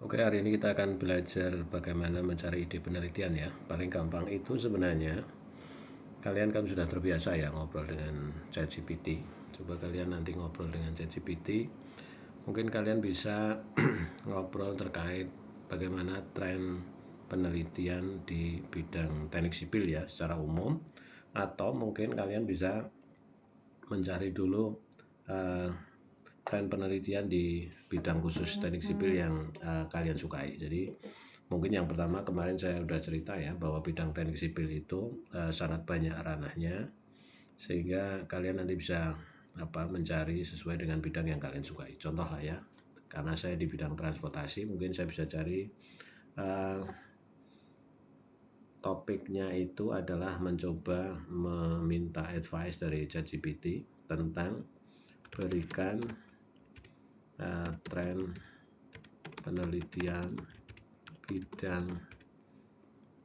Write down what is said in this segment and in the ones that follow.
Oke, hari ini kita akan belajar bagaimana mencari ide penelitian ya. Paling gampang itu sebenarnya kalian kan sudah terbiasa ya ngobrol dengan ChatGPT. Coba kalian nanti ngobrol dengan ChatGPT, mungkin kalian bisa ngobrol terkait bagaimana tren penelitian di bidang teknik sipil ya secara umum, atau mungkin kalian bisa mencari dulu tren penelitian di bidang khusus teknik sipil yang kalian sukai. Jadi mungkin yang pertama, kemarin saya sudah cerita ya bahwa bidang teknik sipil itu sangat banyak ranahnya, sehingga kalian nanti bisa mencari sesuai dengan bidang yang kalian sukai. Contoh lah ya, karena saya di bidang transportasi, mungkin saya bisa cari topiknya itu adalah mencoba meminta advice dari ChatGPT tentang berikan tren penelitian bidang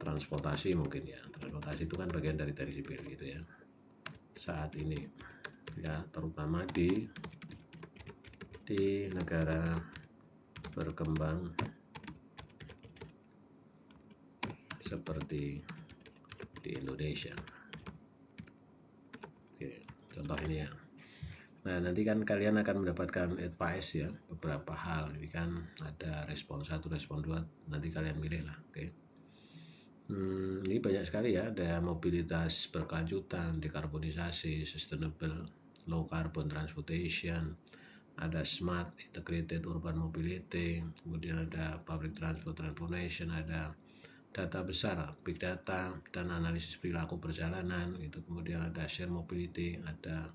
transportasi. Mungkin ya, transportasi itu kan bagian dari teknik sipil gitu ya saat ini ya, terutama di negara berkembang seperti di Indonesia. Oke, contoh ini ya. Nah, nanti kan kalian akan mendapatkan advice ya, beberapa hal. Ini kan ada respon 1, respon 2, nanti kalian pilih lah. Oke. Ini banyak sekali ya, ada mobilitas berkelanjutan, dekarbonisasi, sustainable, low carbon transportation, ada smart integrated urban mobility, kemudian ada public transport transformation, ada data besar, big data, dan analisis perilaku perjalanan, itu kemudian ada share mobility, ada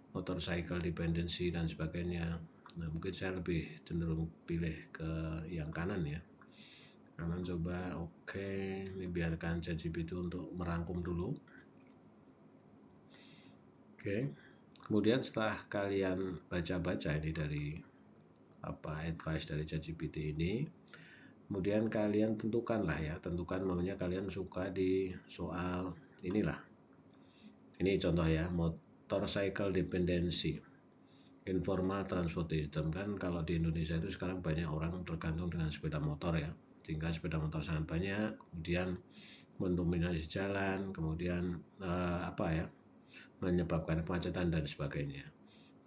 motorcycle dependency dan sebagainya. Nah, mungkin saya lebih cenderung pilih ke yang kanan ya. Kanan coba. Oke, ini biarkan ChatGPT untuk merangkum dulu. Oke. Kemudian setelah kalian baca-baca ini dari advice dari ChatGPT ini, kemudian kalian tentukan maunya kalian suka di soal inilah. Ini contoh ya, motorcycle dependency, informal transport system. Kan kalau di Indonesia itu sekarang banyak orang tergantung dengan sepeda motor ya, sehingga sepeda motor sangat banyak, kemudian mendominasi jalan, kemudian menyebabkan kemacetan dan sebagainya.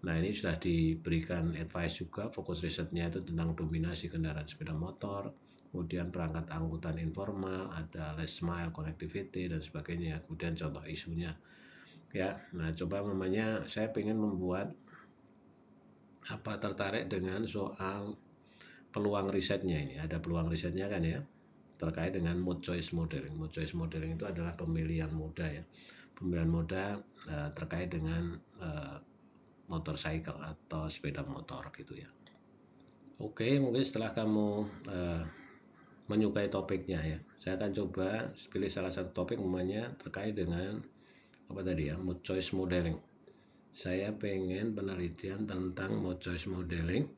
Nah, ini sudah diberikan advice juga, fokus risetnya itu tentang dominasi kendaraan sepeda motor, kemudian perangkat angkutan informal, ada last mile connectivity dan sebagainya, kemudian contoh isunya ya. Nah, coba namanya saya pengen membuat tertarik dengan soal peluang risetnya. Ini ada peluang risetnya kan ya, terkait dengan mood choice modeling. Mood choice modeling itu adalah pemilihan moda ya, pemilihan moda terkait dengan motorcycle atau sepeda motor gitu ya. Oke, mungkin setelah kamu menyukai topiknya ya, saya akan coba pilih salah satu topik namanya terkait dengan mood choice modeling. Saya pengen penelitian tentang mood choice modeling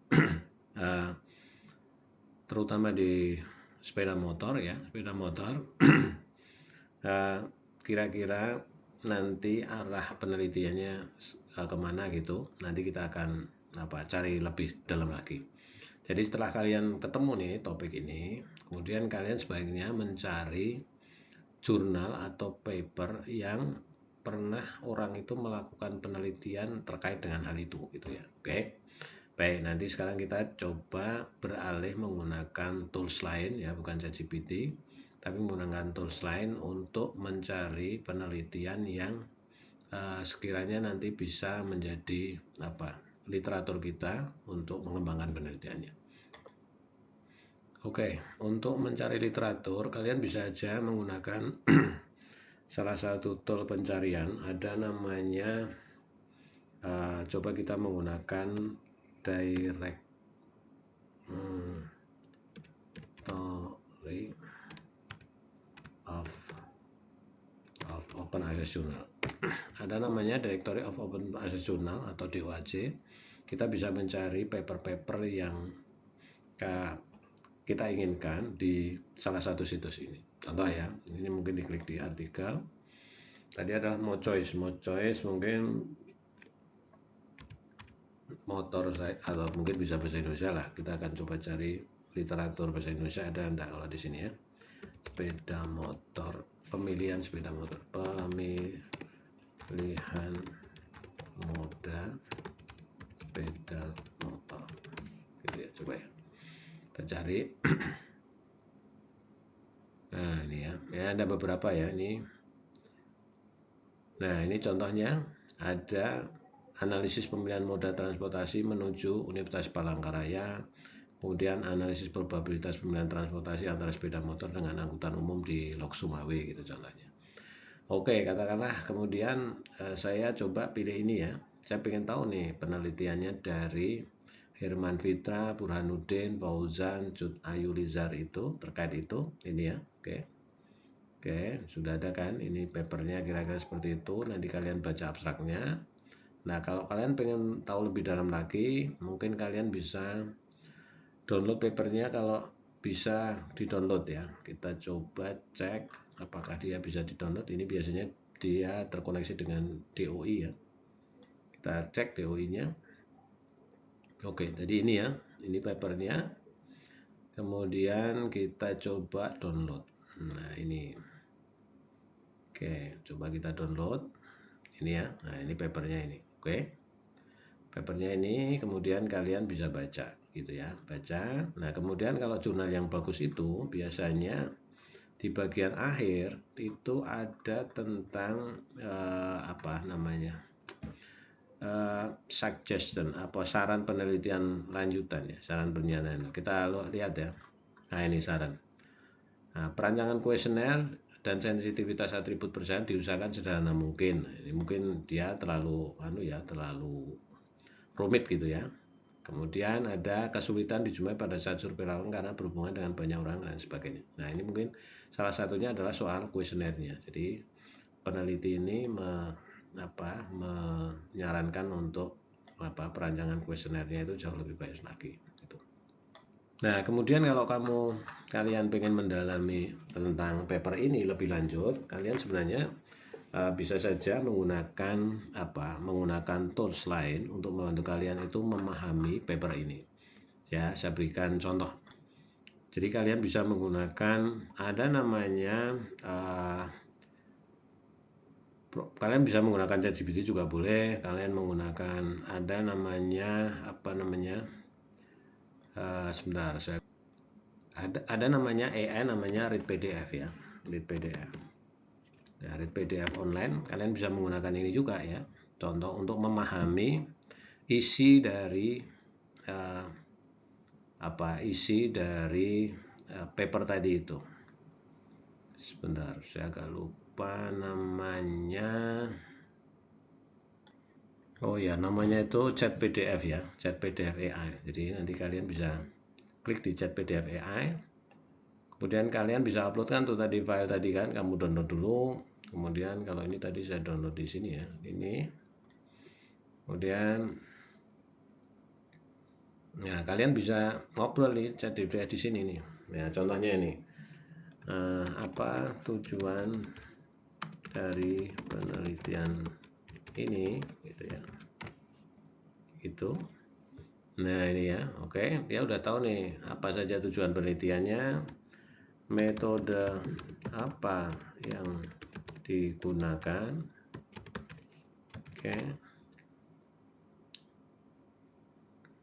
terutama di sepeda motor ya, sepeda motor. Kira-kira nanti arah penelitiannya kemana gitu, nanti kita akan cari lebih dalam lagi. Jadi setelah kalian ketemu nih topik ini, kemudian kalian sebaiknya mencari jurnal atau paper yang pernah orang itu melakukan penelitian terkait dengan hal itu gitu ya. Oke. Baik, nanti sekarang kita coba beralih menggunakan tools lain ya, bukan ChatGPT, tapi menggunakan tools lain untuk mencari penelitian yang sekiranya nanti bisa menjadi literatur kita untuk mengembangkan penelitiannya. Oke, untuk mencari literatur kalian bisa aja menggunakan salah satu tool pencarian, ada namanya coba kita menggunakan Directory of Open Access Journal. Ada namanya Directory of Open Access Journal atau DOAJ. Kita bisa mencari paper-paper yang kita inginkan di salah satu situs ini. Contoh ya, ini mungkin diklik di artikel. Tadi adalah mood choice mungkin motor saya, atau mungkin bisa bahasa Indonesia lah. Kita akan coba cari literatur bahasa Indonesia ada enggak kalau di sini ya? Sepeda motor, pemilihan sepeda motor, pemilihan moda sepeda motor, gitu ya. Coba ya kita cari. Nah ini ya, ada beberapa ya ini. Nah ini contohnya, ada analisis pemilihan moda transportasi menuju Universitas Palangkaraya, kemudian analisis probabilitas pemilihan transportasi antara sepeda motor dengan angkutan umum di Lok Sumawe, gitu contohnya. Oke, katakanlah kemudian saya coba pilih ini ya. Saya pengen tahu nih penelitiannya dari Herman Fitra, Burhanuddin, Fauzan, Cut Ayulizar itu terkait itu, ini ya. Oke, sudah ada kan? Ini papernya kira-kira seperti itu. Nanti kalian baca abstraknya. Nah, kalau kalian pengen tahu lebih dalam lagi, mungkin kalian bisa download papernya. Kalau bisa di-download ya. Kita coba cek apakah dia bisa di-download. Ini biasanya dia terkoneksi dengan DOI ya. Kita cek DOI-nya. Oke, jadi ini ya. Ini papernya. Kemudian kita coba download. Nah, ini. Oke, coba kita download. Ini ya. Nah, ini papernya ini. Oke. Papernya ini kemudian kalian bisa baca gitu ya, baca. Nah, kemudian kalau jurnal yang bagus itu biasanya di bagian akhir itu ada tentang apa namanya? Suggestion, apa saran penelitian lanjutan ya, saran penelitian. Kita lihat ya. Nah, ini saran. Nah, perancangan kuesioner dan sensitivitas atribut persaingan diusahakan sederhana mungkin. Ini mungkin dia terlalu terlalu rumit gitu ya. Kemudian ada kesulitan dijumpai pada saat survei lawan karena berhubungan dengan banyak orang dan sebagainya. Nah, ini mungkin salah satunya adalah soal kuesionernya. Jadi peneliti ini menyarankan untuk perancangan kuesionernya itu jauh lebih baik lagi. Gitu. Nah, kemudian kalau kalian pengen mendalami tentang paper ini lebih lanjut, kalian sebenarnya bisa saja menggunakan tools lain untuk membantu kalian itu memahami paper ini. Ya, saya berikan contoh. Jadi kalian bisa menggunakan kalian bisa menggunakan ChatGPT juga boleh. Kalian menggunakan ada namanya AI namanya Read PDF ya, Read PDF. Ya, Read PDF online, kalian bisa menggunakan ini juga ya. Contoh untuk memahami isi dari paper tadi itu. Sebentar, saya agak lupa namanya. Oh ya, namanya itu Chat PDF ya, Chat PDF AI. Jadi nanti kalian bisa klik di Chat PDF AI. Kemudian kalian bisa uploadkan tuh tadi file tadi kan, kamu download dulu. Kemudian kalau ini tadi saya download di sini ya, ini. Kemudian ya kalian bisa ngobrol nih Chat GPT di sini nih. Ya contohnya ini. Apa tujuan dari penelitian ini gitu ya. Itu. Nah, ini ya. Oke, dia udah tahu nih apa saja tujuan penelitiannya, metode apa yang digunakan. Oke.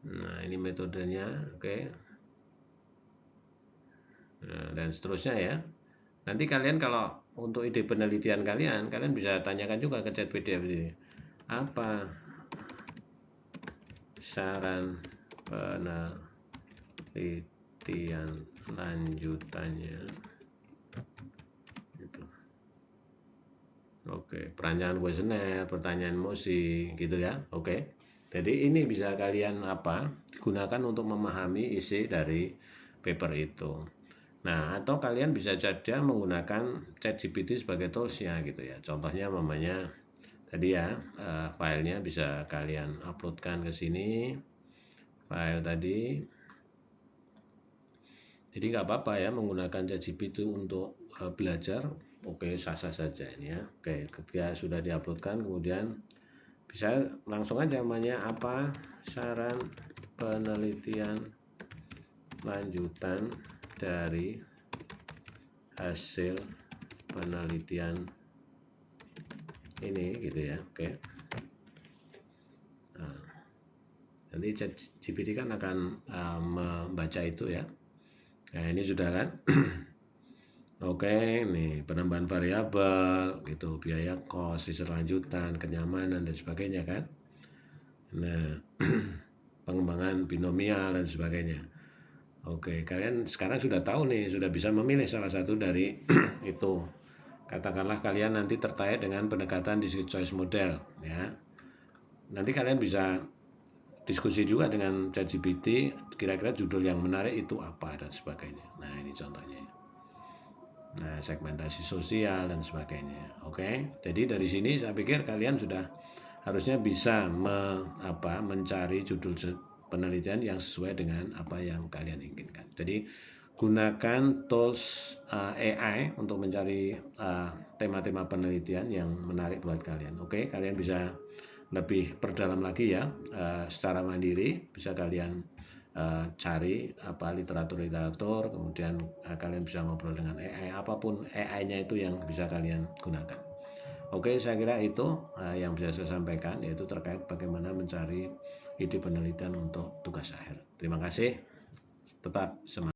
Nah, ini metodenya. Oke. Nah, dan seterusnya ya. Nanti kalian kalau untuk ide penelitian kalian bisa tanyakan juga ke Chat PDF ini. Apa saran penelitian lanjutannya? Gitu. Oke, perancangan kuesioner, pertanyaan emosi, gitu ya. Oke. Jadi ini bisa kalian digunakan untuk memahami isi dari paper itu. Nah, atau kalian bisa saja menggunakan ChatGPT sebagai toolsnya gitu ya. Contohnya namanya tadi ya, filenya bisa kalian uploadkan ke sini, file tadi. Jadi nggak apa-apa ya menggunakan ChatGPT untuk belajar. Oke, sah-sah saja ini ya. Oke, ketika sudah diuploadkan, kemudian bisa langsung aja namanya apa saran penelitian lanjutan dari hasil penelitian ini gitu ya. Oke. Nah, nanti ChatGPT kan akan membaca itu ya. Nah, ini sudah kan. Oke, nih penambahan variabel gitu, biaya kos, riset lanjutan, kenyamanan dan sebagainya kan. Nah, pengembangan binomial dan sebagainya. Oke, kalian sekarang sudah tahu nih, sudah bisa memilih salah satu dari itu. Katakanlah kalian nanti tertarik dengan pendekatan discrete choice model ya. Nanti kalian bisa diskusi juga dengan ChatGPT, kira-kira judul yang menarik itu apa dan sebagainya. Nah, ini contohnya. Nah, segmentasi sosial dan sebagainya. Oke, jadi dari sini saya pikir kalian sudah harusnya bisa mencari judul penelitian yang sesuai dengan apa yang kalian inginkan. Jadi gunakan tools AI untuk mencari tema-tema penelitian yang menarik buat kalian. Oke, kalian bisa lebih perdalam lagi ya secara mandiri, bisa kalian cari literatur, kemudian kalian bisa ngobrol dengan AI, apapun AI-nya itu yang bisa kalian gunakan. Oke, saya kira itu yang bisa saya sampaikan, yaitu terkait bagaimana mencari ide penelitian untuk tugas akhir. Terima kasih, tetap semangat.